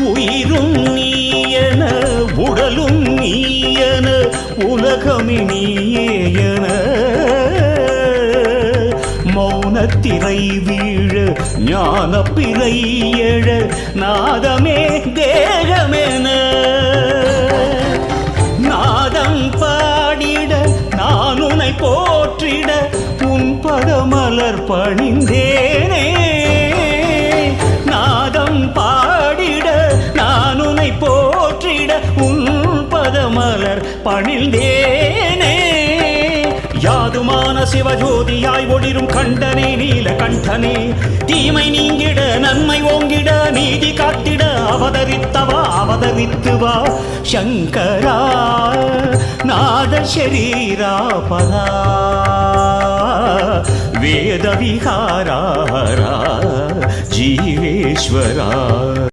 உயிரும் நீயன உடலும் நீயன உலகமே நீயன மௌனத்திரை வீழ ஞான பிறை எழ நாதமே தேகமென நாதம் பாடிட நான் உன்னை போற்றிட உன் பதமலர் பணிந்தேனே நாதம் பாடிட நான் உன்னை போற்றிட உன் பதமலர் பணிந்தேனே யாதுமான சிவஜோதியாய் ஒளிரும் கண்டனே நீல கண்டனே தீமை நீங்கிட நன்மை ஓங்கிட நீதி காத்திட அவதரித்தவா அவதரித்து வா சங்கரா நாத ஷரீரா பதா வேத விகாரா ஜீவேஸ்வரா